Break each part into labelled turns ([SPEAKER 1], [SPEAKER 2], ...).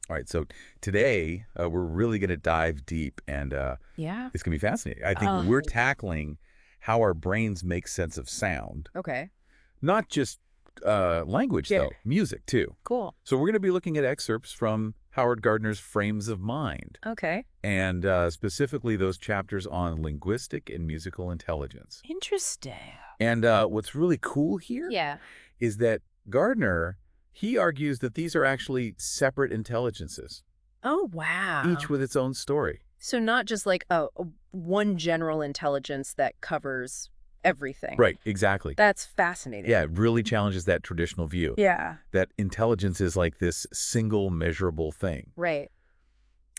[SPEAKER 1] All right, so today we're really going to dive deep, and
[SPEAKER 2] Yeah.
[SPEAKER 1] it's going to be fascinating. I think
[SPEAKER 2] Oh,
[SPEAKER 1] we're tackling how our brains make sense of sound,
[SPEAKER 2] okay.
[SPEAKER 1] not just language,
[SPEAKER 2] Yeah.
[SPEAKER 1] though, music, too.
[SPEAKER 2] Cool.
[SPEAKER 1] So we're going to be looking at excerpts from Howard Gardner's Frames of Mind,
[SPEAKER 2] Okay.
[SPEAKER 1] and specifically those chapters on linguistic and musical intelligence.
[SPEAKER 2] Interesting.
[SPEAKER 1] And what's really cool here
[SPEAKER 2] Yeah.
[SPEAKER 1] is that Gardner, he argues that these are actually separate intelligences,
[SPEAKER 2] Oh,
[SPEAKER 1] each
[SPEAKER 2] wow.
[SPEAKER 1] with its own story.
[SPEAKER 2] So not just like one general intelligence that covers everything.
[SPEAKER 1] Right, exactly.
[SPEAKER 2] That's fascinating.
[SPEAKER 1] Yeah, it really challenges that traditional view
[SPEAKER 2] Yeah.
[SPEAKER 1] that intelligence is like this single measurable thing.
[SPEAKER 2] Right.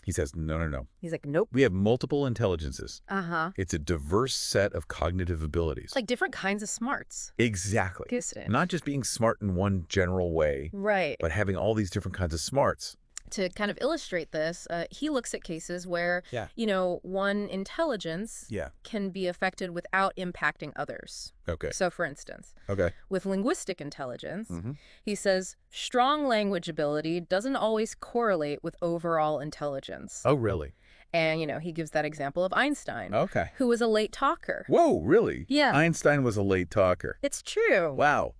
[SPEAKER 1] He says, no, no, no.
[SPEAKER 2] He's like, nope.
[SPEAKER 1] We have multiple intelligences.
[SPEAKER 2] Uh-huh.
[SPEAKER 1] It's a diverse set of cognitive abilities.
[SPEAKER 2] It's like different kinds of smarts.
[SPEAKER 1] Exactly. Not just being smart in one general way,
[SPEAKER 2] Right.
[SPEAKER 1] but having all these different kinds of smarts.
[SPEAKER 2] To kind of illustrate this, he looks at cases where,
[SPEAKER 1] Yeah.
[SPEAKER 2] one intelligence
[SPEAKER 1] Yeah.
[SPEAKER 2] can be affected without impacting others.
[SPEAKER 1] Okay.
[SPEAKER 2] So, for instance,
[SPEAKER 1] Okay.
[SPEAKER 2] with linguistic intelligence,
[SPEAKER 1] Mm-hmm.
[SPEAKER 2] he says strong language ability doesn't always correlate with overall intelligence.
[SPEAKER 1] Oh, really?
[SPEAKER 2] And, he gives that example of Einstein,
[SPEAKER 1] Okay.
[SPEAKER 2] who was a late talker.
[SPEAKER 1] Whoa, really?
[SPEAKER 2] Yeah.
[SPEAKER 1] Einstein was a late talker.
[SPEAKER 2] It's true.
[SPEAKER 1] Wow.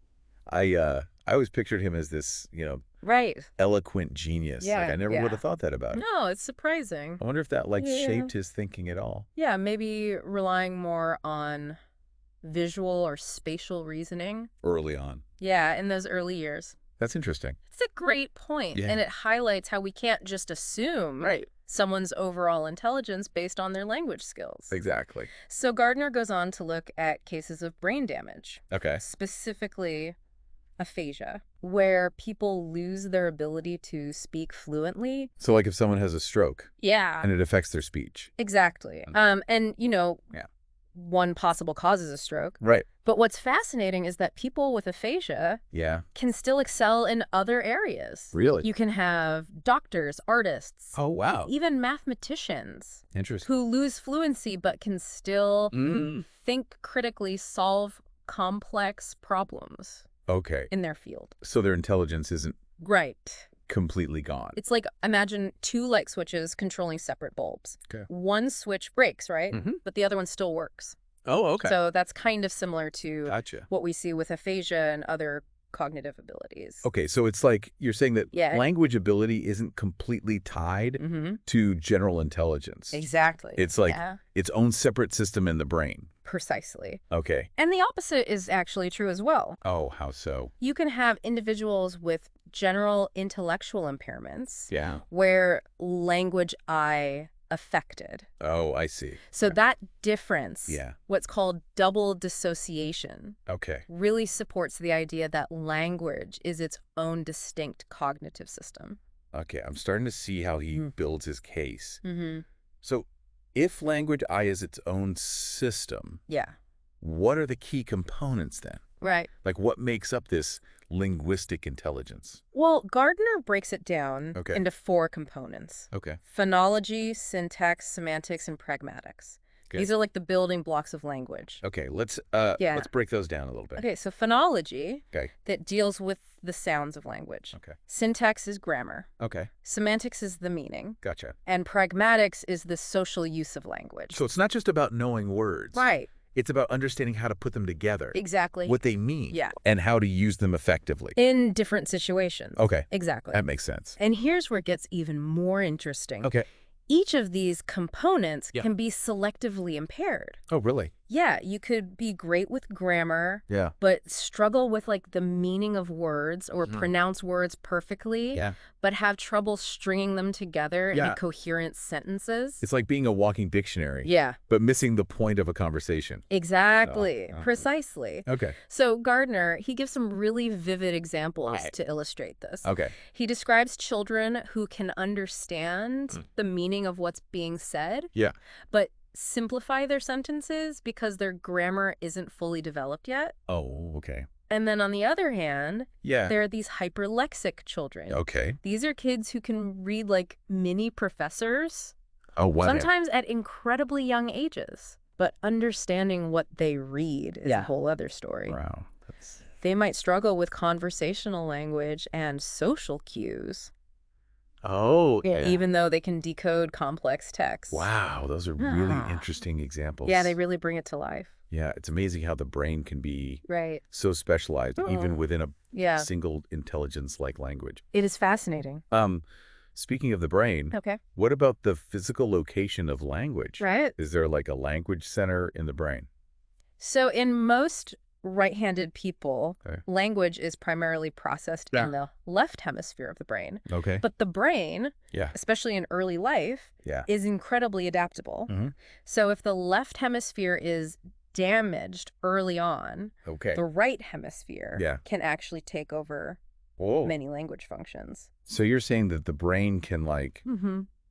[SPEAKER 1] I always pictured him as this,
[SPEAKER 2] Right.
[SPEAKER 1] eloquent genius.
[SPEAKER 2] Yeah,
[SPEAKER 1] Like I never
[SPEAKER 2] yeah.
[SPEAKER 1] would have thought that about him.
[SPEAKER 2] No, it's surprising.
[SPEAKER 1] I wonder if that
[SPEAKER 2] Yeah.
[SPEAKER 1] shaped his thinking at all.
[SPEAKER 2] Yeah, maybe relying more on visual or spatial reasoning.
[SPEAKER 1] Early on.
[SPEAKER 2] Yeah, in those early years.
[SPEAKER 1] That's interesting.
[SPEAKER 2] It's a great point,
[SPEAKER 1] Yeah.
[SPEAKER 2] and it highlights how we can't just assume someone's overall intelligence based on their language skills.
[SPEAKER 1] Exactly.
[SPEAKER 2] So Gardner goes on to look at cases of brain damage,
[SPEAKER 1] Okay.
[SPEAKER 2] specifically aphasia, where people lose their ability to speak fluently.
[SPEAKER 1] So like if someone has a stroke
[SPEAKER 2] Yeah,
[SPEAKER 1] and it affects their speech.
[SPEAKER 2] exactly. And
[SPEAKER 1] Yeah.
[SPEAKER 2] one possible cause is a stroke.
[SPEAKER 1] Right.
[SPEAKER 2] But what's fascinating is that people with aphasia
[SPEAKER 1] Yeah.
[SPEAKER 2] can still excel in other areas.
[SPEAKER 1] Really?
[SPEAKER 2] You can have doctors, artists,
[SPEAKER 1] Oh, wow.
[SPEAKER 2] even mathematicians
[SPEAKER 1] Interesting.
[SPEAKER 2] who lose fluency but can still
[SPEAKER 1] Mm.
[SPEAKER 2] think critically, solve complex problems
[SPEAKER 1] Okay.
[SPEAKER 2] in their field.
[SPEAKER 1] So their intelligence isn't
[SPEAKER 2] Right.
[SPEAKER 1] completely gone.
[SPEAKER 2] It's like, imagine two light switches controlling separate bulbs.
[SPEAKER 1] Okay.
[SPEAKER 2] One switch breaks, right?
[SPEAKER 1] Mhm.
[SPEAKER 2] But the other one still works.
[SPEAKER 1] Oh, okay.
[SPEAKER 2] So that's kind of similar to
[SPEAKER 1] Gotcha.
[SPEAKER 2] what we see with aphasia and other cognitive abilities.
[SPEAKER 1] Okay, so it's like you're saying that
[SPEAKER 2] Yeah.
[SPEAKER 1] language ability isn't completely tied
[SPEAKER 2] Mm-hmm.
[SPEAKER 1] to general intelligence.
[SPEAKER 2] Exactly.
[SPEAKER 1] It's like
[SPEAKER 2] Yeah,
[SPEAKER 1] its own separate system in the brain.
[SPEAKER 2] precisely.
[SPEAKER 1] Okay.
[SPEAKER 2] And the opposite is actually true as well.
[SPEAKER 1] Oh, how so?
[SPEAKER 2] You can have individuals with general intellectual impairments
[SPEAKER 1] Yeah.
[SPEAKER 2] where language affected.
[SPEAKER 1] Oh, I see.
[SPEAKER 2] So that difference,
[SPEAKER 1] Yeah.
[SPEAKER 2] what's called double dissociation,
[SPEAKER 1] Okay.
[SPEAKER 2] really supports the idea that language is its own distinct cognitive system.
[SPEAKER 1] Okay, I'm starting to see how he builds his case.
[SPEAKER 2] Mm-hmm.
[SPEAKER 1] So if language I is its own system,
[SPEAKER 2] Yeah.
[SPEAKER 1] what are the key components then?
[SPEAKER 2] Right.
[SPEAKER 1] Like what makes up this linguistic intelligence?
[SPEAKER 2] Well, Gardner breaks it down
[SPEAKER 1] Okay.
[SPEAKER 2] into 4 components:
[SPEAKER 1] Okay.
[SPEAKER 2] phonology, syntax, semantics, and pragmatics.
[SPEAKER 1] Okay.
[SPEAKER 2] These are like the building blocks of language.
[SPEAKER 1] Okay, let's
[SPEAKER 2] Yeah.
[SPEAKER 1] break those down a little bit.
[SPEAKER 2] Okay, so phonology,
[SPEAKER 1] Okay.
[SPEAKER 2] that deals with the sounds of language.
[SPEAKER 1] Okay.
[SPEAKER 2] Syntax is grammar.
[SPEAKER 1] Okay.
[SPEAKER 2] Semantics is the meaning.
[SPEAKER 1] Gotcha.
[SPEAKER 2] And pragmatics is the social use of language.
[SPEAKER 1] So it's not just about knowing words.
[SPEAKER 2] Right.
[SPEAKER 1] It's about understanding how to put them together.
[SPEAKER 2] Exactly.
[SPEAKER 1] What they mean.
[SPEAKER 2] Yeah.
[SPEAKER 1] And how to use them effectively.
[SPEAKER 2] In different situations.
[SPEAKER 1] Okay.
[SPEAKER 2] Exactly.
[SPEAKER 1] That makes sense.
[SPEAKER 2] And here's where it gets even more interesting.
[SPEAKER 1] Okay.
[SPEAKER 2] Each of these components
[SPEAKER 1] Yeah.
[SPEAKER 2] can be selectively impaired.
[SPEAKER 1] Oh, really?
[SPEAKER 2] Yeah, you could be great with grammar,
[SPEAKER 1] Yeah.
[SPEAKER 2] but struggle with like the meaning of words or
[SPEAKER 1] Mhm.
[SPEAKER 2] pronounce words perfectly,
[SPEAKER 1] Yeah.
[SPEAKER 2] but have trouble stringing them together
[SPEAKER 1] Yeah.
[SPEAKER 2] into coherent sentences.
[SPEAKER 1] It's like being a walking dictionary.
[SPEAKER 2] Yeah,
[SPEAKER 1] But missing the point of a conversation.
[SPEAKER 2] exactly.
[SPEAKER 1] Oh.
[SPEAKER 2] Precisely.
[SPEAKER 1] Okay.
[SPEAKER 2] So Gardner, he gives some really vivid examples
[SPEAKER 1] Right.
[SPEAKER 2] to illustrate this.
[SPEAKER 1] Okay.
[SPEAKER 2] He describes children who can understand the meaning of what's being said,
[SPEAKER 1] Yeah.
[SPEAKER 2] but simplify their sentences because their grammar isn't fully developed yet.
[SPEAKER 1] Oh, okay.
[SPEAKER 2] And then on the other hand,
[SPEAKER 1] Yeah.
[SPEAKER 2] there are these hyperlexic children.
[SPEAKER 1] Okay.
[SPEAKER 2] These are kids who can read like mini professors,
[SPEAKER 1] Oh, wow.
[SPEAKER 2] sometimes at incredibly young ages. But understanding what they read is a whole other story.
[SPEAKER 1] Wow. That's...
[SPEAKER 2] They might struggle with conversational language and social cues.
[SPEAKER 1] Oh, yeah.
[SPEAKER 2] even though they can decode complex texts.
[SPEAKER 1] Wow, those are really interesting examples.
[SPEAKER 2] Yeah, they really bring it to life.
[SPEAKER 1] Yeah, it's amazing how the brain can be
[SPEAKER 2] Right.
[SPEAKER 1] so specialized, even within a
[SPEAKER 2] Yeah.
[SPEAKER 1] single intelligence like language.
[SPEAKER 2] It is fascinating.
[SPEAKER 1] Speaking of the brain,
[SPEAKER 2] Okay.
[SPEAKER 1] what about the physical location of language?
[SPEAKER 2] Right.
[SPEAKER 1] Is there like a language center in the brain?
[SPEAKER 2] So in most right-handed people,
[SPEAKER 1] Okay.
[SPEAKER 2] language is primarily processed
[SPEAKER 1] Yeah.
[SPEAKER 2] in the left hemisphere of the brain.
[SPEAKER 1] Okay.
[SPEAKER 2] But the brain,
[SPEAKER 1] Yeah.
[SPEAKER 2] especially in early life,
[SPEAKER 1] Yeah.
[SPEAKER 2] is incredibly adaptable.
[SPEAKER 1] Mhm.
[SPEAKER 2] So if the left hemisphere is damaged early on,
[SPEAKER 1] Okay.
[SPEAKER 2] the right hemisphere
[SPEAKER 1] Yeah.
[SPEAKER 2] can actually take over
[SPEAKER 1] Whoa.
[SPEAKER 2] many language functions.
[SPEAKER 1] So you're saying that the brain can like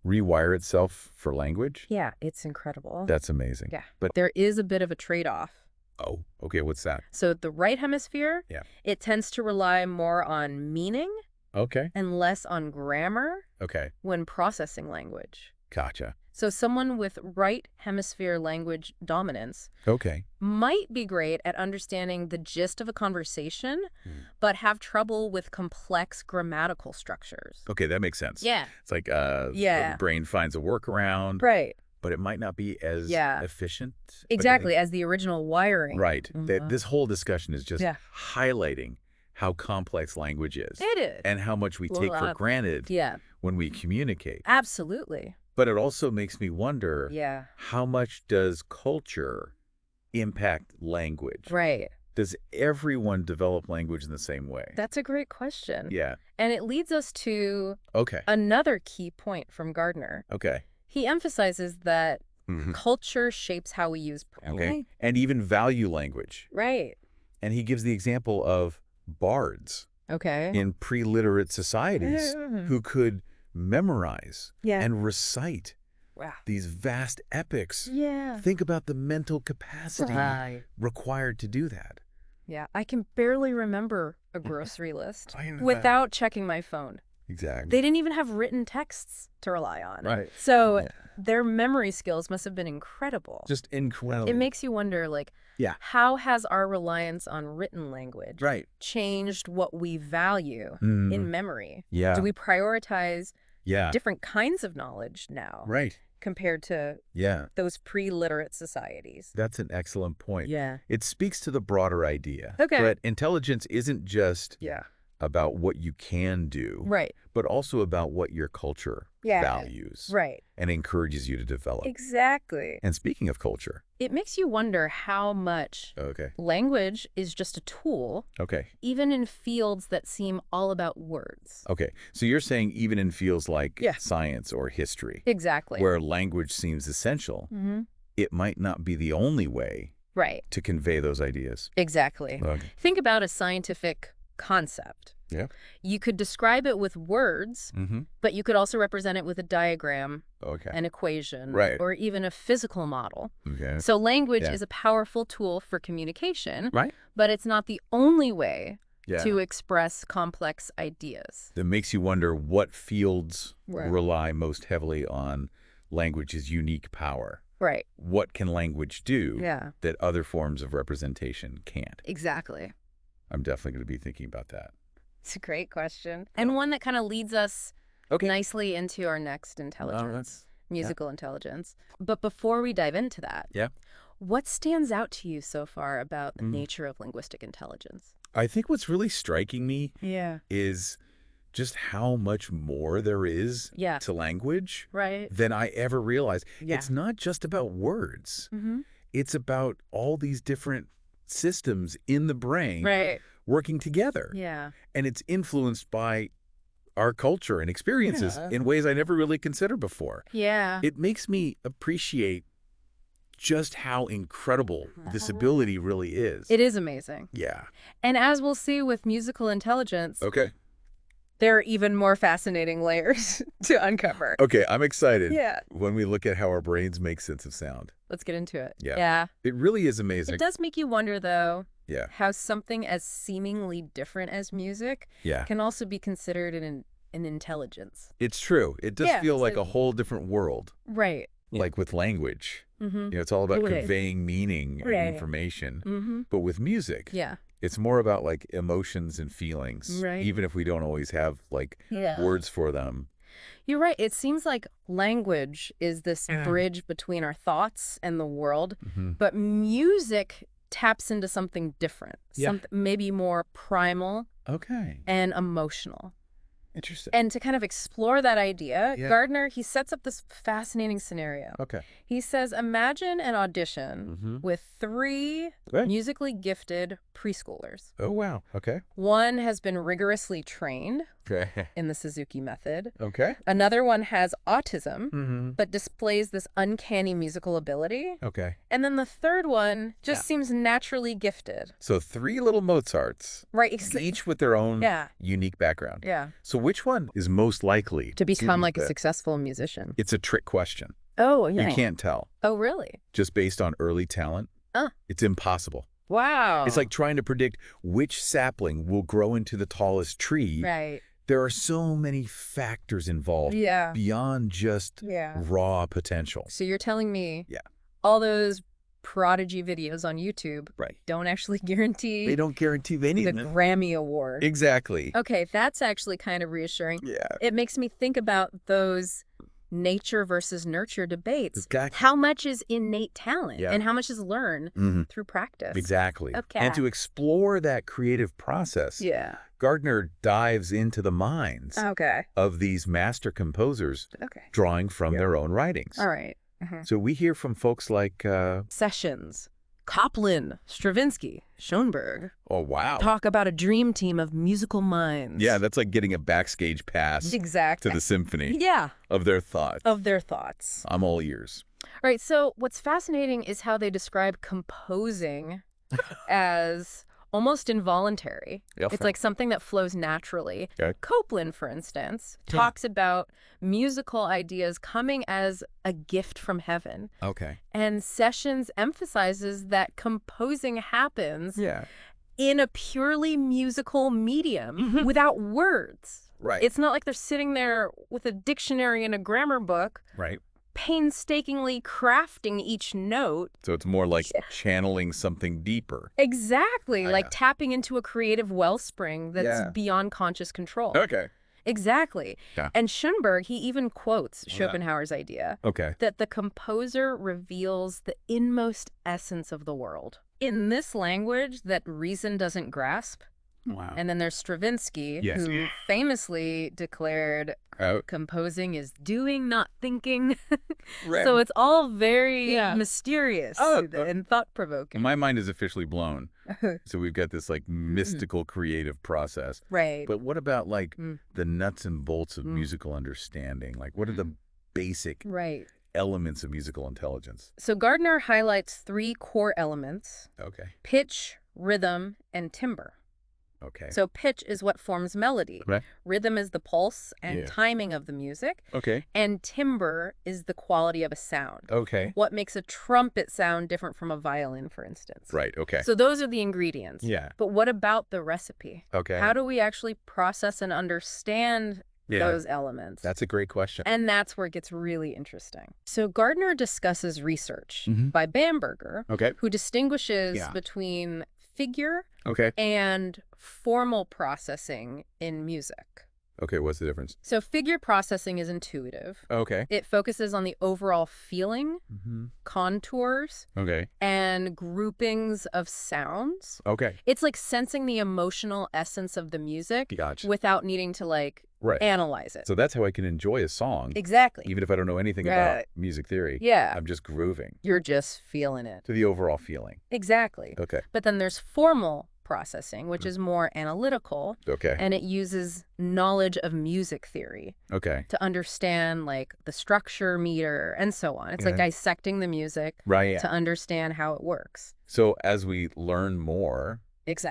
[SPEAKER 1] rewire itself for language?
[SPEAKER 2] Yeah, it's incredible.
[SPEAKER 1] That's amazing.
[SPEAKER 2] Yeah.
[SPEAKER 1] But
[SPEAKER 2] There is a bit of a trade-off.
[SPEAKER 1] oh, okay, what's that?
[SPEAKER 2] So the right hemisphere,
[SPEAKER 1] Yeah.
[SPEAKER 2] it tends to rely more on meaning
[SPEAKER 1] Okay.
[SPEAKER 2] and less on grammar
[SPEAKER 1] Okay.
[SPEAKER 2] when processing language.
[SPEAKER 1] Gotcha.
[SPEAKER 2] So someone with right hemisphere language dominance
[SPEAKER 1] Okay.
[SPEAKER 2] might be great at understanding the gist of a conversation, but have trouble with complex grammatical structures.
[SPEAKER 1] Okay, that makes sense.
[SPEAKER 2] Yeah.
[SPEAKER 1] It's like
[SPEAKER 2] Yeah.
[SPEAKER 1] the brain finds a workaround,
[SPEAKER 2] Right.
[SPEAKER 1] but it might not be as
[SPEAKER 2] Yeah.
[SPEAKER 1] efficient. But I
[SPEAKER 2] Exactly,
[SPEAKER 1] think-
[SPEAKER 2] as the original wiring.
[SPEAKER 1] right.
[SPEAKER 2] Mhm.
[SPEAKER 1] This whole discussion is just
[SPEAKER 2] Yeah.
[SPEAKER 1] highlighting how complex language is
[SPEAKER 2] It is.
[SPEAKER 1] and how much we take for granted
[SPEAKER 2] Yeah,
[SPEAKER 1] when we communicate.
[SPEAKER 2] absolutely.
[SPEAKER 1] But it also makes me wonder,
[SPEAKER 2] Yeah.
[SPEAKER 1] how much does culture impact language?
[SPEAKER 2] Right.
[SPEAKER 1] Does everyone develop language in the same way?
[SPEAKER 2] That's a great question.
[SPEAKER 1] Yeah.
[SPEAKER 2] And it leads us to
[SPEAKER 1] Okay.
[SPEAKER 2] another key point from Gardner.
[SPEAKER 1] Okay.
[SPEAKER 2] He emphasizes that
[SPEAKER 1] Mhm.
[SPEAKER 2] culture shapes how we use
[SPEAKER 1] Okay. And even value language.
[SPEAKER 2] Right.
[SPEAKER 1] And he gives the example of bards
[SPEAKER 2] Okay.
[SPEAKER 1] in pre-literate societies who could memorize
[SPEAKER 2] Yeah.
[SPEAKER 1] and recite
[SPEAKER 2] Wow.
[SPEAKER 1] these vast epics.
[SPEAKER 2] Yeah.
[SPEAKER 1] Think about the mental capacity
[SPEAKER 2] Right.
[SPEAKER 1] required to do that.
[SPEAKER 2] Yeah. I can barely remember a grocery list
[SPEAKER 1] I know that.
[SPEAKER 2] without checking my phone.
[SPEAKER 1] Exactly.
[SPEAKER 2] They didn't even have written texts to rely on.
[SPEAKER 1] Right.
[SPEAKER 2] So
[SPEAKER 1] Yeah.
[SPEAKER 2] their memory skills must have been incredible.
[SPEAKER 1] Just incredible.
[SPEAKER 2] It makes you wonder, like,
[SPEAKER 1] Yeah.
[SPEAKER 2] how has our reliance on written language
[SPEAKER 1] Right.
[SPEAKER 2] changed what we value
[SPEAKER 1] Mhm.
[SPEAKER 2] in memory?
[SPEAKER 1] Yeah.
[SPEAKER 2] Do we prioritize
[SPEAKER 1] Yeah.
[SPEAKER 2] different kinds of knowledge now
[SPEAKER 1] Right.
[SPEAKER 2] compared to
[SPEAKER 1] Yeah.
[SPEAKER 2] those pre-literate societies?
[SPEAKER 1] That's an excellent point.
[SPEAKER 2] Yeah.
[SPEAKER 1] It speaks to the broader idea.
[SPEAKER 2] Okay.
[SPEAKER 1] That intelligence isn't just
[SPEAKER 2] Yeah.
[SPEAKER 1] about what you can do,
[SPEAKER 2] Right.
[SPEAKER 1] but also about what your culture
[SPEAKER 2] Yeah.
[SPEAKER 1] values
[SPEAKER 2] Right.
[SPEAKER 1] and encourages you to develop.
[SPEAKER 2] Exactly.
[SPEAKER 1] And speaking of culture,
[SPEAKER 2] It makes you wonder how much
[SPEAKER 1] okay,
[SPEAKER 2] language is just a tool,
[SPEAKER 1] okay,
[SPEAKER 2] even in fields that seem all about words.
[SPEAKER 1] okay. So you're saying even in fields like
[SPEAKER 2] Yeah.
[SPEAKER 1] science or history,
[SPEAKER 2] Exactly.
[SPEAKER 1] where language seems essential, it might not be the only way
[SPEAKER 2] Right.
[SPEAKER 1] to convey those ideas.
[SPEAKER 2] Exactly.
[SPEAKER 1] Okay.
[SPEAKER 2] Think about a scientific concept.
[SPEAKER 1] Yeah.
[SPEAKER 2] You could describe it with words,
[SPEAKER 1] Mm-hmm.
[SPEAKER 2] but you could also represent it with a diagram,
[SPEAKER 1] Okay.
[SPEAKER 2] an equation,
[SPEAKER 1] Right.
[SPEAKER 2] or even a physical model.
[SPEAKER 1] Okay.
[SPEAKER 2] So language
[SPEAKER 1] Yeah.
[SPEAKER 2] is a powerful tool for communication,
[SPEAKER 1] Right.
[SPEAKER 2] but it's not the only way
[SPEAKER 1] Yeah.
[SPEAKER 2] to express complex ideas.
[SPEAKER 1] That makes you wonder what fields
[SPEAKER 2] Right.
[SPEAKER 1] rely most heavily on language's unique power.
[SPEAKER 2] Right.
[SPEAKER 1] What can language do
[SPEAKER 2] Yeah.
[SPEAKER 1] that other forms of representation can't?
[SPEAKER 2] Exactly.
[SPEAKER 1] I'm definitely going to be thinking about that.
[SPEAKER 2] It's a great question. And one that kind of leads us nicely into our next intelligence, musical intelligence. But before we dive into that,
[SPEAKER 1] Yeah.
[SPEAKER 2] what stands out to you so far about the nature of linguistic intelligence?
[SPEAKER 1] I think what's really striking me
[SPEAKER 2] Yeah.
[SPEAKER 1] is just how much more there is
[SPEAKER 2] Yeah.
[SPEAKER 1] to language
[SPEAKER 2] Right.
[SPEAKER 1] than I ever realized.
[SPEAKER 2] Yeah.
[SPEAKER 1] It's not just about words.
[SPEAKER 2] Mm-hmm.
[SPEAKER 1] It's about all these different systems in the brain
[SPEAKER 2] Right.
[SPEAKER 1] working together.
[SPEAKER 2] Yeah.
[SPEAKER 1] And it's influenced by our culture and experiences in ways I never really considered before.
[SPEAKER 2] Yeah.
[SPEAKER 1] It makes me appreciate just how incredible this ability really is.
[SPEAKER 2] It is amazing.
[SPEAKER 1] Yeah.
[SPEAKER 2] And as we'll see with musical intelligence,
[SPEAKER 1] Okay.
[SPEAKER 2] there are even more fascinating layers to uncover.
[SPEAKER 1] Okay, I'm excited
[SPEAKER 2] Yeah.
[SPEAKER 1] when we look at how our brains make sense of sound.
[SPEAKER 2] Let's get into it.
[SPEAKER 1] Yeah.
[SPEAKER 2] Yeah.
[SPEAKER 1] It really is amazing.
[SPEAKER 2] It does make you wonder, though,
[SPEAKER 1] Yeah.
[SPEAKER 2] how something as seemingly different as music
[SPEAKER 1] Yeah.
[SPEAKER 2] can also be considered an intelligence.
[SPEAKER 1] It's true. It does
[SPEAKER 2] Yeah,
[SPEAKER 1] feel like
[SPEAKER 2] so-
[SPEAKER 1] a whole different world,
[SPEAKER 2] Right.
[SPEAKER 1] like with language.
[SPEAKER 2] Mm-hmm.
[SPEAKER 1] It's all about
[SPEAKER 2] Right.
[SPEAKER 1] conveying meaning and
[SPEAKER 2] Right.
[SPEAKER 1] information.
[SPEAKER 2] Mm-hmm.
[SPEAKER 1] But with music,
[SPEAKER 2] Yeah.
[SPEAKER 1] it's more about like emotions and feelings,
[SPEAKER 2] Right.
[SPEAKER 1] even if we don't always have like
[SPEAKER 2] Yeah.
[SPEAKER 1] words for them.
[SPEAKER 2] You're right. It seems like language is this bridge between our thoughts and the world, but music taps into something different, something maybe more primal and emotional.
[SPEAKER 1] Interesting.
[SPEAKER 2] And to kind of explore that idea, Gardner, he sets up this fascinating scenario. He says, imagine an audition with 3 musically gifted preschoolers.
[SPEAKER 1] Oh, wow. Okay.
[SPEAKER 2] One has been rigorously trained in the Suzuki method.
[SPEAKER 1] Okay.
[SPEAKER 2] Another one has autism, but displays this uncanny musical ability.
[SPEAKER 1] Okay.
[SPEAKER 2] And then the third one just seems naturally gifted.
[SPEAKER 1] So 3 little Mozarts.
[SPEAKER 2] Right.
[SPEAKER 1] Each with their own unique background.
[SPEAKER 2] Yeah.
[SPEAKER 1] So which one is most likely
[SPEAKER 2] to become like a successful musician?
[SPEAKER 1] It's a trick question.
[SPEAKER 2] Oh, yeah.
[SPEAKER 1] You can't tell.
[SPEAKER 2] Oh, really?
[SPEAKER 1] Just based on early talent. It's impossible.
[SPEAKER 2] Wow.
[SPEAKER 1] It's like trying to predict which sapling will grow into the tallest tree.
[SPEAKER 2] Right.
[SPEAKER 1] There are so many factors involved beyond just raw potential.
[SPEAKER 2] So you're telling me all those prodigy videos on YouTube don't actually guarantee
[SPEAKER 1] they don't guarantee anything.
[SPEAKER 2] The Grammy Award.
[SPEAKER 1] Exactly.
[SPEAKER 2] Okay, that's actually kind of reassuring.
[SPEAKER 1] Yeah.
[SPEAKER 2] It makes me think about those nature versus nurture debates.
[SPEAKER 1] Exactly.
[SPEAKER 2] How much is innate talent and how much is learned through practice?
[SPEAKER 1] Exactly.
[SPEAKER 2] Okay.
[SPEAKER 1] And to explore that creative process, Gardner dives into the minds of these master composers, drawing from their own writings.
[SPEAKER 2] All right.
[SPEAKER 1] So we hear from folks like
[SPEAKER 2] Sessions, Copland, Stravinsky, Schoenberg.
[SPEAKER 1] Oh, wow.
[SPEAKER 2] Talk about a dream team of musical minds.
[SPEAKER 1] Yeah, that's like getting a backstage pass to the symphony of their thoughts. I'm all ears.
[SPEAKER 2] All right, so what's fascinating is how they describe composing as almost involuntary. It's like something that flows naturally. Copland, for instance, talks about musical ideas coming as a gift from heaven. And Sessions emphasizes that composing happens in a purely musical medium without words. It's not like they're sitting there with a dictionary and a grammar book. Painstakingly crafting each note.
[SPEAKER 1] So it's more like channeling something deeper.
[SPEAKER 2] Exactly, like tapping into a creative wellspring that's beyond conscious control. Exactly. And Schoenberg, he even quotes Schopenhauer's idea that the composer reveals the inmost essence of the world. In this language that reason doesn't grasp. And then there's Stravinsky, who famously declared composing is doing, not thinking. So it's all very mysterious and thought-provoking.
[SPEAKER 1] My mind is officially blown. So we've got this like mystical creative process. But what about like the nuts and bolts of musical understanding? Like what are the basic elements of musical intelligence?
[SPEAKER 2] So Gardner highlights 3 core elements. Pitch, rhythm, and timbre. So pitch is what forms melody. Rhythm is the pulse and timing of the music. And timbre is the quality of a sound. What makes a trumpet sound different from a violin, for instance. So those are the ingredients. But what about the recipe? How do we actually process and understand those elements?
[SPEAKER 1] That's a great question.
[SPEAKER 2] And that's where it gets really interesting. So Gardner discusses research by Bamberger, who distinguishes between figure and formal processing in music.
[SPEAKER 1] What's the difference?
[SPEAKER 2] So figure processing is intuitive. It focuses on the overall feeling, contours, and groupings of sounds. It's like sensing the emotional essence of the music without needing to like analyze it.
[SPEAKER 1] So that's how I can enjoy a song.
[SPEAKER 2] Exactly.
[SPEAKER 1] Even if I don't know anything about music theory. I'm just grooving.
[SPEAKER 2] You're just feeling it.
[SPEAKER 1] To the overall feeling.
[SPEAKER 2] Exactly. But then there's formal processing, which is more analytical. And it uses knowledge of music theory. To understand like the structure, meter, and so on. It's like dissecting the music to understand how it works.
[SPEAKER 1] So as we learn more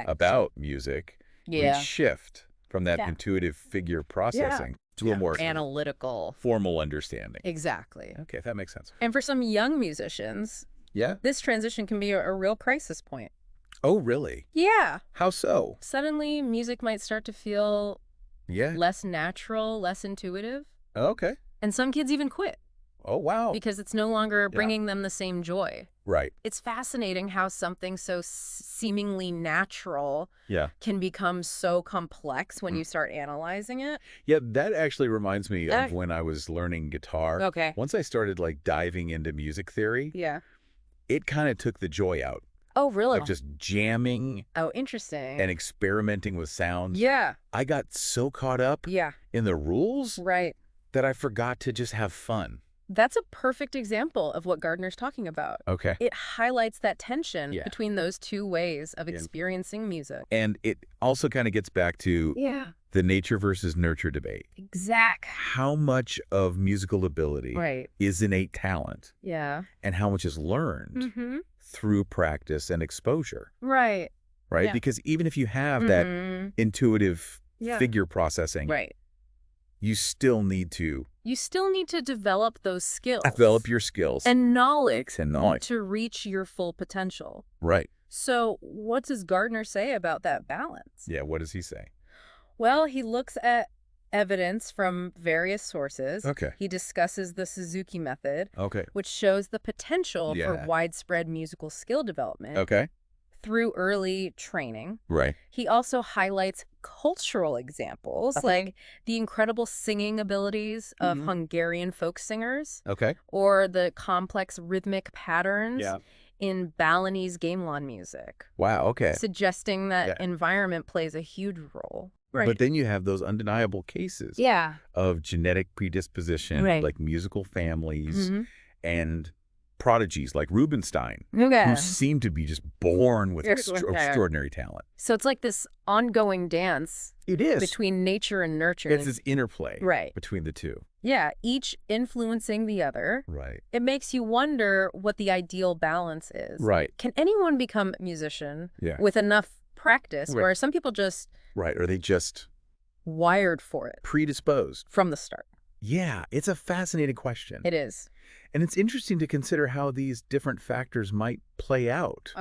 [SPEAKER 1] about music, we shift from that intuitive figure processing to a more
[SPEAKER 2] analytical,
[SPEAKER 1] formal understanding.
[SPEAKER 2] Exactly.
[SPEAKER 1] That makes sense.
[SPEAKER 2] And for some young musicians, this transition can be a real crisis point.
[SPEAKER 1] Oh, really?
[SPEAKER 2] Yeah.
[SPEAKER 1] How so?
[SPEAKER 2] Suddenly, music might start to feel less natural, less intuitive.
[SPEAKER 1] Okay.
[SPEAKER 2] And some kids even quit.
[SPEAKER 1] Oh, wow.
[SPEAKER 2] Because it's no longer bringing them the same joy.
[SPEAKER 1] Right.
[SPEAKER 2] It's fascinating how something so seemingly natural can become so complex when you start analyzing it.
[SPEAKER 1] Yeah, that actually reminds me of when I was learning guitar.
[SPEAKER 2] Okay.
[SPEAKER 1] Once I started like diving into music theory, it kind of took the joy out.
[SPEAKER 2] Oh, really?
[SPEAKER 1] Of just jamming.
[SPEAKER 2] Oh, interesting.
[SPEAKER 1] And experimenting with sounds.
[SPEAKER 2] Yeah.
[SPEAKER 1] I got so caught up in the rules that I forgot to just have fun.
[SPEAKER 2] That's a perfect example of what Gardner's talking about.
[SPEAKER 1] Okay.
[SPEAKER 2] It highlights that tension between those two ways of experiencing music.
[SPEAKER 1] And it also kind of gets back to the nature versus nurture debate.
[SPEAKER 2] Exactly.
[SPEAKER 1] How much of musical ability is innate talent?
[SPEAKER 2] Yeah.
[SPEAKER 1] And how much is learned through practice and exposure?
[SPEAKER 2] Right.
[SPEAKER 1] Right? Yeah. Because even if you have that intuitive figure processing, you still need to
[SPEAKER 2] develop those skills.
[SPEAKER 1] Develop your skills.
[SPEAKER 2] And knowledge. To reach your full potential.
[SPEAKER 1] Right.
[SPEAKER 2] So what does Gardner say about that balance?
[SPEAKER 1] Yeah, what does he say?
[SPEAKER 2] Well, he looks at evidence from various sources.
[SPEAKER 1] Okay.
[SPEAKER 2] He discusses the Suzuki method,
[SPEAKER 1] okay,
[SPEAKER 2] which shows the potential for widespread musical skill development.
[SPEAKER 1] Okay.
[SPEAKER 2] Through early training.
[SPEAKER 1] Right.
[SPEAKER 2] He also highlights cultural examples, like the incredible singing abilities of Hungarian folk singers.
[SPEAKER 1] Okay.
[SPEAKER 2] Or the complex rhythmic patterns in Balinese gamelan music.
[SPEAKER 1] Wow, okay.
[SPEAKER 2] Suggesting that environment plays a huge role.
[SPEAKER 1] Right. But then you have those undeniable cases of genetic predisposition, like musical families and prodigies like Rubinstein, who seem to be just born with extraordinary talent.
[SPEAKER 2] So it's like this ongoing dance between nature and nurture.
[SPEAKER 1] It's this interplay between the two.
[SPEAKER 2] Yeah, each influencing the other.
[SPEAKER 1] Right.
[SPEAKER 2] It makes you wonder what the ideal balance is.
[SPEAKER 1] Right.
[SPEAKER 2] Can anyone become a musician with enough practice, or are some people just...
[SPEAKER 1] Right, are they just...
[SPEAKER 2] wired for it?
[SPEAKER 1] Predisposed.
[SPEAKER 2] From the start.
[SPEAKER 1] Yeah, it's a fascinating question.
[SPEAKER 2] It is.
[SPEAKER 1] And it's interesting to consider how these different factors might play out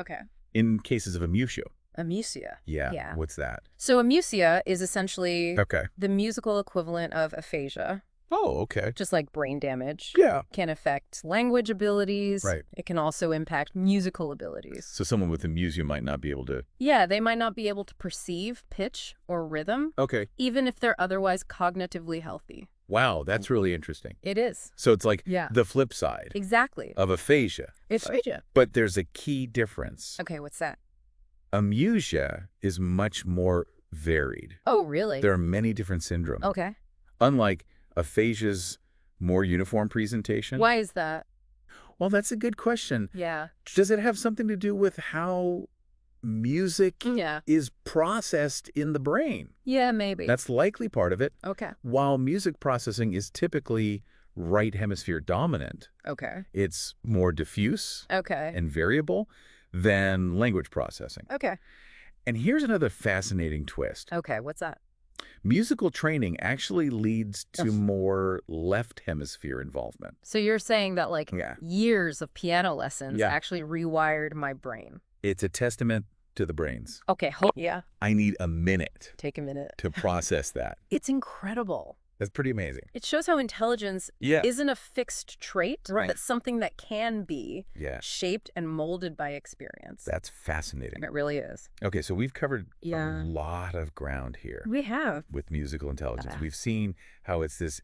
[SPEAKER 1] in cases of amusia.
[SPEAKER 2] Amusia.
[SPEAKER 1] Yeah. What's that?
[SPEAKER 2] So amusia is essentially the musical equivalent of aphasia.
[SPEAKER 1] Oh, okay.
[SPEAKER 2] Just like brain damage.
[SPEAKER 1] Yeah.
[SPEAKER 2] Can affect language abilities.
[SPEAKER 1] Right.
[SPEAKER 2] It can also impact musical abilities.
[SPEAKER 1] So someone with amusia might not be able to...
[SPEAKER 2] Yeah, they might not be able to perceive pitch or rhythm.
[SPEAKER 1] Okay.
[SPEAKER 2] Even if they're otherwise cognitively healthy.
[SPEAKER 1] Wow, that's really interesting.
[SPEAKER 2] It is.
[SPEAKER 1] So it's like the flip side.
[SPEAKER 2] Exactly.
[SPEAKER 1] Of aphasia.
[SPEAKER 2] Aphasia.
[SPEAKER 1] But there's a key difference.
[SPEAKER 2] Okay, what's that?
[SPEAKER 1] Amusia is much more varied.
[SPEAKER 2] Oh, really?
[SPEAKER 1] There are many different syndromes.
[SPEAKER 2] Okay.
[SPEAKER 1] Unlike aphasia's more uniform presentation.
[SPEAKER 2] Why is that?
[SPEAKER 1] Well, that's a good question.
[SPEAKER 2] Yeah.
[SPEAKER 1] Does it have something to do with how music is processed in the brain?
[SPEAKER 2] Yeah, maybe.
[SPEAKER 1] That's likely part of it.
[SPEAKER 2] Okay.
[SPEAKER 1] While music processing is typically right hemisphere dominant.
[SPEAKER 2] Okay.
[SPEAKER 1] It's more diffuse and variable than language processing.
[SPEAKER 2] Okay.
[SPEAKER 1] And here's another fascinating twist.
[SPEAKER 2] Okay, what's that?
[SPEAKER 1] Musical training actually leads to more left hemisphere involvement.
[SPEAKER 2] So you're saying that like years of piano lessons actually rewired my brain.
[SPEAKER 1] It's a testament to the brains.
[SPEAKER 2] Okay, I
[SPEAKER 1] need a minute.
[SPEAKER 2] Take a minute.
[SPEAKER 1] To process that.
[SPEAKER 2] It's incredible.
[SPEAKER 1] That's pretty amazing.
[SPEAKER 2] It shows how intelligence isn't a fixed trait, but something that can be shaped and molded by experience.
[SPEAKER 1] That's fascinating.
[SPEAKER 2] It really is.
[SPEAKER 1] Okay, so we've covered a lot of ground here.
[SPEAKER 2] We have.
[SPEAKER 1] With musical intelligence. We've seen how it's this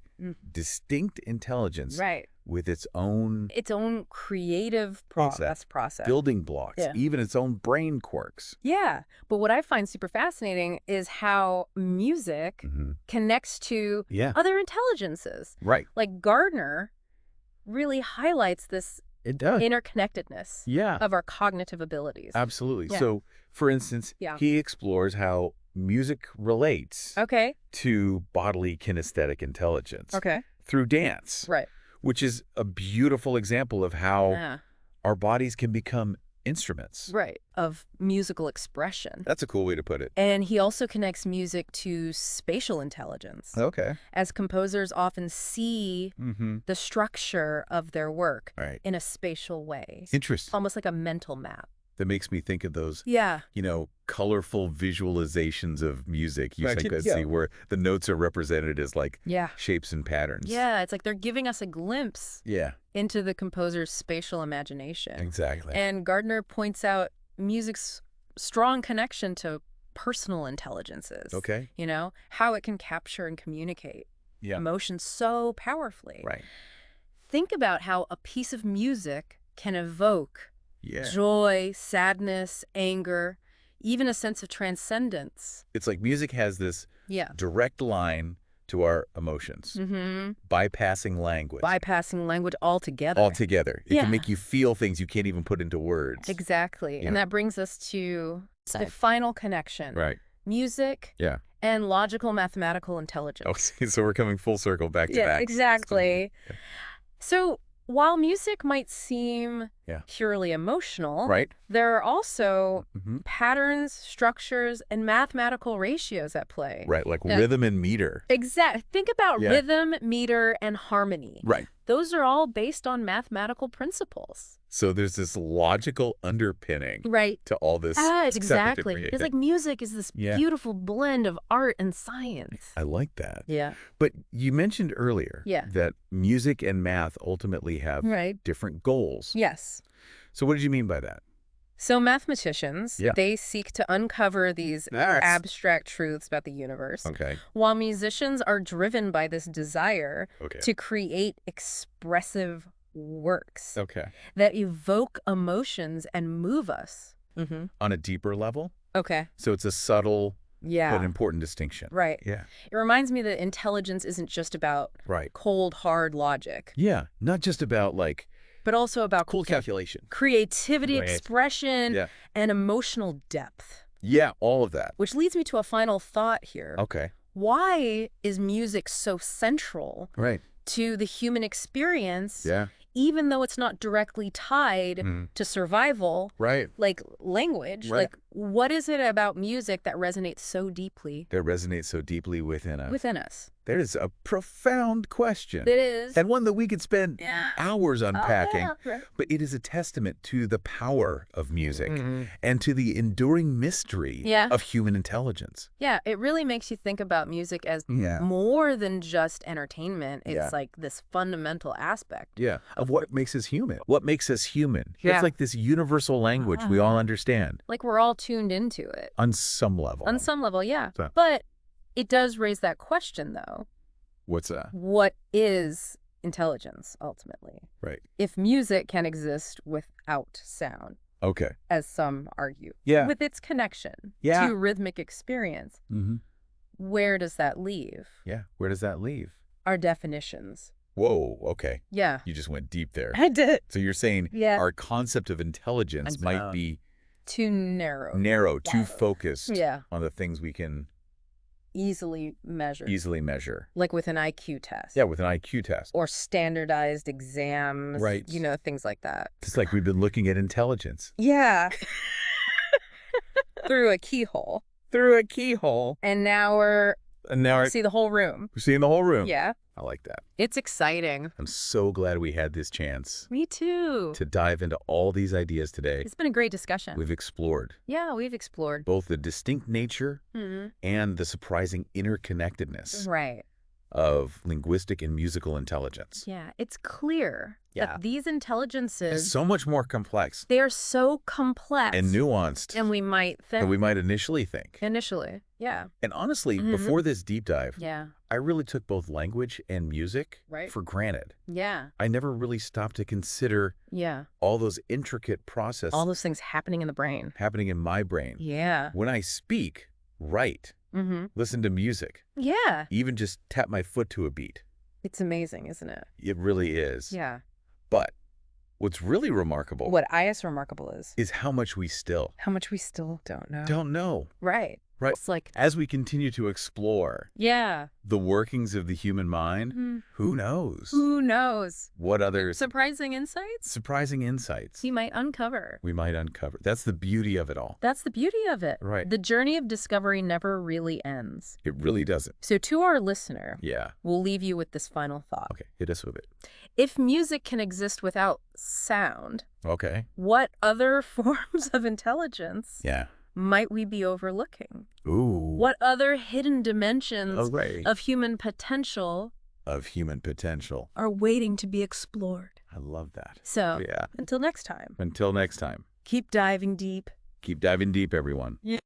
[SPEAKER 1] distinct intelligence with its own
[SPEAKER 2] creative process.
[SPEAKER 1] Building blocks, even its own brain quirks.
[SPEAKER 2] Yeah, but what I find super fascinating is how music connects to other intelligences.
[SPEAKER 1] Right.
[SPEAKER 2] Like Gardner really highlights this interconnectedness of our cognitive abilities.
[SPEAKER 1] Absolutely. Yeah. So, for instance, he explores how music relates to bodily kinesthetic intelligence through dance.
[SPEAKER 2] Right.
[SPEAKER 1] Which is a beautiful example of how our bodies can become instruments.
[SPEAKER 2] Right. Of musical expression.
[SPEAKER 1] That's a cool way to put it.
[SPEAKER 2] And he also connects music to spatial intelligence.
[SPEAKER 1] Okay.
[SPEAKER 2] As composers often see the structure of their work in a spatial way.
[SPEAKER 1] Interesting.
[SPEAKER 2] Almost like a mental map.
[SPEAKER 1] that makes me think of those, colorful visualizations of music. You see where the notes are represented as like shapes and patterns.
[SPEAKER 2] Yeah, it's like they're giving us a glimpse into the composer's spatial imagination.
[SPEAKER 1] Exactly.
[SPEAKER 2] And Gardner points out music's strong connection to personal intelligences.
[SPEAKER 1] Okay.
[SPEAKER 2] How it can capture and communicate emotions so powerfully.
[SPEAKER 1] Right.
[SPEAKER 2] Think about how a piece of music can evoke joy, sadness, anger, even a sense of transcendence.
[SPEAKER 1] It's like music has this direct line to our emotions, bypassing language.
[SPEAKER 2] Bypassing language altogether.
[SPEAKER 1] Altogether. It can make you feel things you can't even put into words.
[SPEAKER 2] Exactly. And that brings us to the final connection.
[SPEAKER 1] Right.
[SPEAKER 2] Music and logical mathematical intelligence.
[SPEAKER 1] Okay, so we're coming full circle back to back.
[SPEAKER 2] Exactly. So while music might seem purely emotional, there are also patterns, structures, and mathematical ratios at play.
[SPEAKER 1] Right, like rhythm and meter.
[SPEAKER 2] Exactly. Think about rhythm, meter, and harmony.
[SPEAKER 1] Right.
[SPEAKER 2] Those are all based on mathematical principles.
[SPEAKER 1] So there's this logical underpinning to all this.
[SPEAKER 2] Exactly. It's like music is this beautiful blend of art and science.
[SPEAKER 1] I like that.
[SPEAKER 2] Yeah.
[SPEAKER 1] But you mentioned earlier that music and math ultimately have different goals.
[SPEAKER 2] Yes.
[SPEAKER 1] So what did you mean by that?
[SPEAKER 2] So mathematicians, they seek to uncover these abstract truths about the universe, while musicians are driven by this desire to create expressive works that evoke emotions and move us.
[SPEAKER 1] On a deeper level?
[SPEAKER 2] Okay.
[SPEAKER 1] So it's a subtle but important distinction.
[SPEAKER 2] Right.
[SPEAKER 1] Yeah.
[SPEAKER 2] It reminds me that intelligence isn't just about cold, hard logic.
[SPEAKER 1] Yeah. Not just about like...
[SPEAKER 2] But also about
[SPEAKER 1] cool calculation.
[SPEAKER 2] Creativity, expression, and emotional depth.
[SPEAKER 1] Yeah, all of that.
[SPEAKER 2] Which leads me to a final thought here.
[SPEAKER 1] Okay.
[SPEAKER 2] Why is music so central to the human experience, even though it's not directly tied to survival, like language? Like, what is it about music that resonates so deeply?
[SPEAKER 1] That resonates so deeply within us.
[SPEAKER 2] Within us.
[SPEAKER 1] That is a profound question.
[SPEAKER 2] It is.
[SPEAKER 1] And one that we could spend hours unpacking. But it is a testament to the power of music and to the enduring mystery of human intelligence.
[SPEAKER 2] Yeah, it really makes you think about music as more than just entertainment. It's like this fundamental aspect.
[SPEAKER 1] Yeah, of what makes us human. What makes us human. It's like this universal language we all understand.
[SPEAKER 2] Like we're all tuned into it.
[SPEAKER 1] On some level.
[SPEAKER 2] On some level, yeah. So. But it does raise that question, though.
[SPEAKER 1] What's that?
[SPEAKER 2] What is intelligence, ultimately?
[SPEAKER 1] Right.
[SPEAKER 2] If music can exist without sound.
[SPEAKER 1] Okay.
[SPEAKER 2] As some argue.
[SPEAKER 1] Yeah.
[SPEAKER 2] With its connection to rhythmic experience. Where does that leave?
[SPEAKER 1] Yeah. Where does that leave?
[SPEAKER 2] Our definitions.
[SPEAKER 1] Whoa. Okay.
[SPEAKER 2] Yeah.
[SPEAKER 1] You just went deep there.
[SPEAKER 2] I did.
[SPEAKER 1] So you're saying our concept of intelligence might be...
[SPEAKER 2] too narrow.
[SPEAKER 1] Narrow, too focused on the things we can...
[SPEAKER 2] Easily measure.
[SPEAKER 1] Easily measure.
[SPEAKER 2] Like with an IQ test.
[SPEAKER 1] Yeah, with an IQ test.
[SPEAKER 2] Or standardized exams.
[SPEAKER 1] Right.
[SPEAKER 2] Things like that.
[SPEAKER 1] It's like we've been looking at intelligence.
[SPEAKER 2] Yeah. Through a keyhole.
[SPEAKER 1] Through a keyhole.
[SPEAKER 2] And now we're... see the whole room.
[SPEAKER 1] We're seeing the whole room.
[SPEAKER 2] Yeah.
[SPEAKER 1] I like that.
[SPEAKER 2] It's exciting.
[SPEAKER 1] I'm so glad we had this chance.
[SPEAKER 2] Me too.
[SPEAKER 1] To dive into all these ideas today.
[SPEAKER 2] It's been a great discussion.
[SPEAKER 1] We've explored.
[SPEAKER 2] Yeah, we've explored.
[SPEAKER 1] Both the distinct nature and the surprising interconnectedness. Of linguistic and musical intelligence.
[SPEAKER 2] Yeah, it's clear that these intelligences...
[SPEAKER 1] so much more complex.
[SPEAKER 2] They are so complex.
[SPEAKER 1] And nuanced.
[SPEAKER 2] And we might think.
[SPEAKER 1] And we might initially think.
[SPEAKER 2] Initially, yeah.
[SPEAKER 1] And honestly, before this deep dive,
[SPEAKER 2] yeah,
[SPEAKER 1] I really took both language and music for granted.
[SPEAKER 2] Yeah.
[SPEAKER 1] I never really stopped to consider all those intricate processes.
[SPEAKER 2] All those things happening in the brain.
[SPEAKER 1] Happening in my brain.
[SPEAKER 2] Yeah.
[SPEAKER 1] When I speak, write, listen to music.
[SPEAKER 2] Yeah.
[SPEAKER 1] Even just tap my foot to a beat.
[SPEAKER 2] It's amazing, isn't it?
[SPEAKER 1] It really is.
[SPEAKER 2] Yeah.
[SPEAKER 1] But what's really remarkable...
[SPEAKER 2] What is remarkable is
[SPEAKER 1] how much we still...
[SPEAKER 2] How much we still don't know.
[SPEAKER 1] Don't know.
[SPEAKER 2] Right.
[SPEAKER 1] Right.
[SPEAKER 2] It's like,
[SPEAKER 1] as we continue to explore the workings of the human mind, who knows?
[SPEAKER 2] Who knows?
[SPEAKER 1] What other
[SPEAKER 2] surprising insights?
[SPEAKER 1] Surprising insights.
[SPEAKER 2] We might uncover.
[SPEAKER 1] We might uncover. That's the beauty of it all.
[SPEAKER 2] That's the beauty of it.
[SPEAKER 1] Right.
[SPEAKER 2] The journey of discovery never really ends.
[SPEAKER 1] It really doesn't.
[SPEAKER 2] So to our listener,
[SPEAKER 1] yeah,
[SPEAKER 2] we'll leave you with this final thought.
[SPEAKER 1] Okay, hit us with it.
[SPEAKER 2] If music can exist without sound,
[SPEAKER 1] okay,
[SPEAKER 2] what other forms of intelligence
[SPEAKER 1] yeah.
[SPEAKER 2] might we be overlooking?
[SPEAKER 1] Ooh.
[SPEAKER 2] What other hidden dimensions
[SPEAKER 1] right.
[SPEAKER 2] of human potential
[SPEAKER 1] are
[SPEAKER 2] waiting to be explored?
[SPEAKER 1] I love that.
[SPEAKER 2] So,
[SPEAKER 1] yeah.
[SPEAKER 2] Until next time.
[SPEAKER 1] Until next time.
[SPEAKER 2] Keep diving deep.
[SPEAKER 1] Keep diving deep, everyone.
[SPEAKER 2] Yeah.